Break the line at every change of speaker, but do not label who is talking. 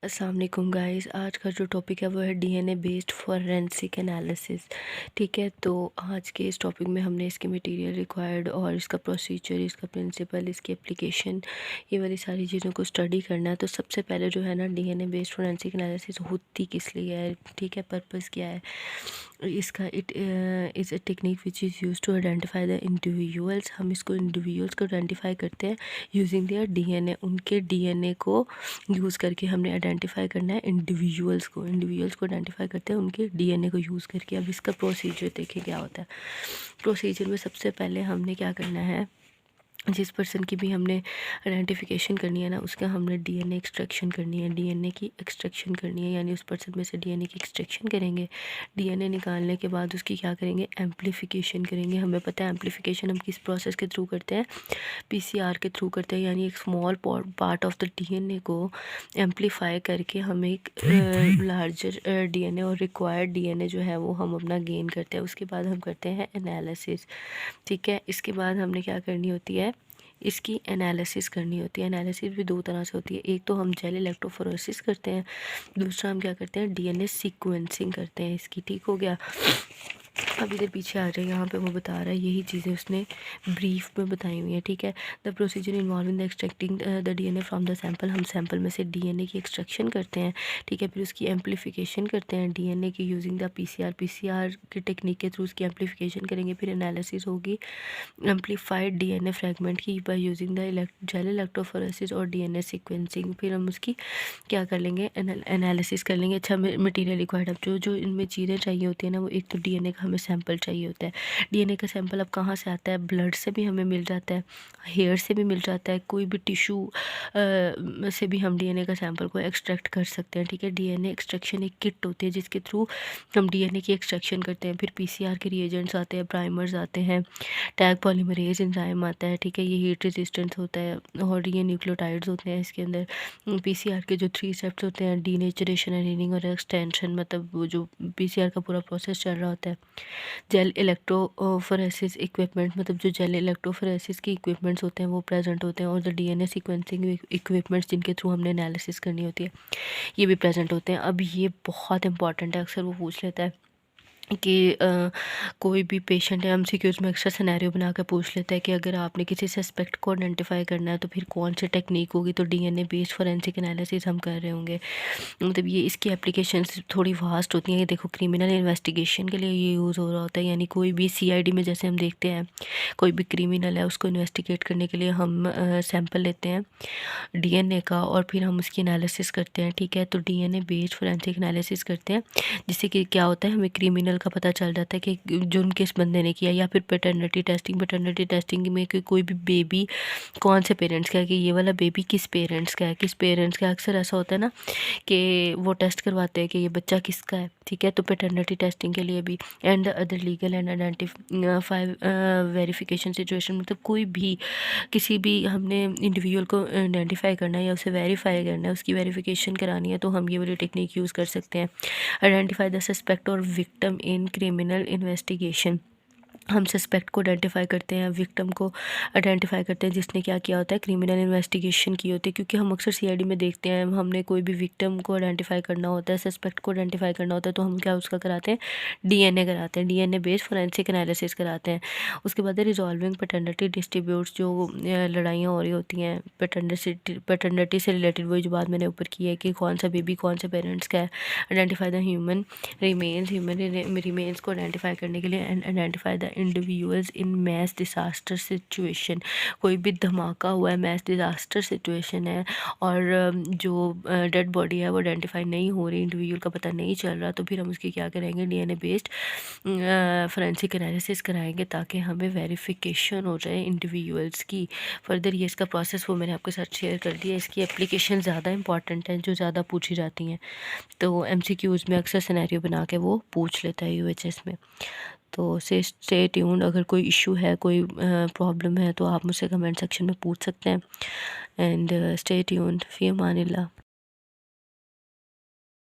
अस्सलाम वालेकुम गाइस। आज का जो टॉपिक है वो है डीएनए बेस्ड फॉरेंसिक एनालिसिस। ठीक है, तो आज के इस टॉपिक में हमने इसके मटेरियल रिक्वायर्ड और इसका प्रोसीजर, इसका प्रिंसिपल, इसकी एप्लीकेशन, ये वाली सारी चीज़ों को स्टडी करना है। तो सबसे पहले जो है ना, डीएनए बेस्ड फॉरेंसिक एनालिसिस होती किस लिए है, ठीक है, पर्पस क्या है इसका। It is a technique which is use to identify the individuals. हम इसको इंडिविजुअल्स को आइडेंटिफाई करते हैं यूजिंग देयर डीएनए। उनके डीएनए को यूज़ करके हमने आइडेंटिफाई करना है इंडिविजुअल्स को आइडेंटिफाई करते हैं उनके डीएनए को यूज़ करके। अब इसका प्रोसीजर देखिए क्या होता है। प्रोसीजर में सबसे पहले हमने क्या करना है, जिस पर्सन की भी हमने आइडेंटिफिकेशन करनी है ना, उसका हमने डीएनए एक्सट्रैक्शन करनी है, डीएनए की एक्सट्रैक्शन करनी है, यानी उस पर्सन में से डीएनए की एक्सट्रैक्शन करेंगे। डीएनए निकालने के बाद उसकी क्या करेंगे, एम्प्लीफिकेशन करेंगे। हमें पता है एम्प्लीफिकेशन हम किस प्रोसेस के थ्रू करते हैं, पीसीआर के थ्रू करते हैं, यानी एक small part of the DNA को एम्प्लीफाई करके हम एक लार्जर डीएनए और रिक्वायर्ड डीएनए जो है वो हम अपना गेन करते हैं। उसके बाद हम करते हैं एनालिसिस। ठीक है, इसके बाद हमने क्या करनी होती है, इसकी एनालिसिस करनी होती है। एनालिसिस भी दो तरह से होती है, एक तो हम जेल इलेक्ट्रोफोरेसिस करते हैं, दूसरा हम क्या करते हैं, डीएनए सीक्वेंसिंग करते हैं इसकी। ठीक हो गया। अब इधर पीछे आ जाए, यहाँ पे वो बता रहा है यही चीज़ें उसने ब्रीफ में बताई हुई हैं। ठीक है, the procedure involving the extracting the DNA from the sample. हम सैंपल में से डीएनए की एक्सट्रैक्शन करते हैं। ठीक है, फिर उसकी एम्प्लीफिकेशन करते हैं डीएनए की यूजिंग द पीसीआर की टेक्निक के थ्रू उसकी एम्प्लीफिकेशन करेंगे। फिर एनालिसिस होगी एम्प्लीफाइड डीएनए फ्रैगमेंट की by using the gel electrophoresis और डीएनए सीक्वेंसिंग। फिर हम उसकी क्या कर लेंगे, एनालिसिस कर लेंगे। अच्छा, मटेरियल रिक्वायर्ड, अब जो जो इनमें चीज़ें चाहिए होती है ना, वो एक तो डीएनए का हमें सैंपल चाहिए होता है। डीएनए का सैंपल अब कहाँ से आता है, ब्लड से भी हमें मिल जाता है, हेयर से भी मिल जाता है, कोई भी टिश्यू से भी हम डीएनए का सैंपल को एक्सट्रैक्ट कर सकते हैं। ठीक है, डीएनए एक्सट्रैक्शन एक किट होती है जिसके थ्रू हम डीएनए की एक्सट्रैक्शन करते हैं। फिर पीसीआर के रिएजेंट्स आते हैं, प्राइमर्स आते हैं, टैग पॉलीमरेज एंजाइम आता है। ठीक है, ये हीट रेजिस्टेंस होता है और ये न्यूक्लियोटाइड्स होते हैं इसके अंदर। पीसीआर के जो 3 स्टेप्स होते हैं, डीनेचरेशन, एनीलिंग और एक्सटेंशन, मतलब वो जो पीसीआर का पूरा प्रोसेस चल रहा होता है। जेल इलेक्ट्रोफोरेसिस इक्विपमेंट, मतलब जो जेल इलेक्ट्रोफोरेसिस की इक्विपमेंट्स होते हैं वो प्रेजेंट होते हैं, और जो डीएनए सीक्वेंसिंग इक्विपमेंट्स जिनके थ्रू हमने एनालिसिस करनी होती है ये भी प्रेजेंट होते हैं। अब ये बहुत इंपॉर्टेंट है, अक्सर वो पूछ लेता है कि कोई भी पेशेंट है, एमसीक्यूज में एक्स्ट्रा सिनेरियो बना कर पूछ लेता है कि अगर आपने किसी सस्पेक्ट को आइडेंटिफाई करना है तो फिर कौन सी टेक्निक होगी। तो डीएनए बेस्ड फॉरेंसिक एनालिसिस हम कर रहे होंगे। मतलब ये इसकी एप्लीकेशंस थोड़ी वास्ट होती हैं। ये देखो, क्रिमिनल इन्वेस्टिगेशन के लिए ये यूज़ हो रहा होता है, यानी कोई भी सीआईडी में जैसे हम देखते हैं कोई भी क्रिमिनल है उसको इन्वेस्टिगेट करने के लिए हम सैंपल लेते हैं डीएनए का और फिर हम उसकी एनालिसिस करते हैं। ठीक है, तो डीएनए बेस्ड फोरेंसिक एनालिसिस करते हैं, जिससे कि क्या होता है, हमें क्रिमिनल का पता चल जाता है कि जुर्म किस बंदे ने किया। या फिर पैटर्निटी टेस्टिंग में कि कोई भी बेबी कौन से पेरेंट्स का है, कि ये वाला बेबी किस पेरेंट्स का है। अक्सर ऐसा होता है ना कि वो टेस्ट करवाते हैं कि ये बच्चा किसका है। ठीक है, तो पैटर्निटी टेस्टिंग के लिए भी, and other legal and identify verification situation, मतलब कोई भी किसी भी हमने इंडिविजुअल को आइडेंटिफाई करना है या उसे वेरीफाई करना है, उसकी वेरिफिकेशन करानी है, तो हम ये वाली टेक्निक यूज़ कर सकते हैं। आइडेंटिफाई द सस्पेक्ट और विक्टिम इन क्रिमिनल इन्वेस्टिगेशन। हम सस्पेक्ट को आइडेंटिफाई करते हैं, विक्टिम को आइडेंटिफाई करते हैं जिसने क्या किया होता है, क्रिमिनल इन्वेस्टिगेशन की होती है। क्योंकि हम अक्सर सीआईडी में देखते हैं, हमने कोई भी विक्टिम को आइडेंटिफाई करना होता है, सस्पेक्ट को आइडेंटिफाई करना होता है, तो हम क्या उसका कराते हैं, डीएनए कराते हैं, डीएनए बेस्ड फोरेंसिक एनालिसिस कराते हैं। उसके बाद रिजॉल्विंग पैटर्निटी डिस्ट्रीब्यूट्स, जो लड़ाइयाँ हो रही होती हैं पैटर्निटी से रिलेटेड, वही जो बात मैंने ऊपर की है कि कौन सा बेबी कौन से पेरेंट्स का है। आइडेंटिफाई द ह्यूमन रिमेन्स को आइडेंटिफाई करने के लिए, and identify the individuals in mass disaster situation. कोई भी धमाका हुआ है, मैस डिजास्टर सिचुएशन है, और जो डेड बॉडी है वो आइडेंटिफाई नहीं हो रही, इंडिविजुअल का पता नहीं चल रहा, तो फिर हम उसकी क्या करेंगे, डीएनए बेस्ड फोरेंसिक एनालिसिस कराएंगे, ताकि हमें वेरिफिकेशन हो जाए इंडिविजुअल्स की। फर्दर ये इसका प्रोसेस वो मैंने आपके साथ शेयर कर दिया। इसकी एप्लीकेशन ज़्यादा इंपॉर्टेंट है, जो ज़्यादा पूछी जाती हैं, तो एमसीक्यूज़ में अक्सर सिनेरियो बना के वो पूछ लेता है यूएचएस में। तो स्टे ट्यून्ड, अगर कोई इशू है, कोई प्रॉब्लम है, तो आप मुझसे कमेंट सेक्शन में पूछ सकते हैं। एंड स्टे ट्यून्ड, फी अमानिल्लाह।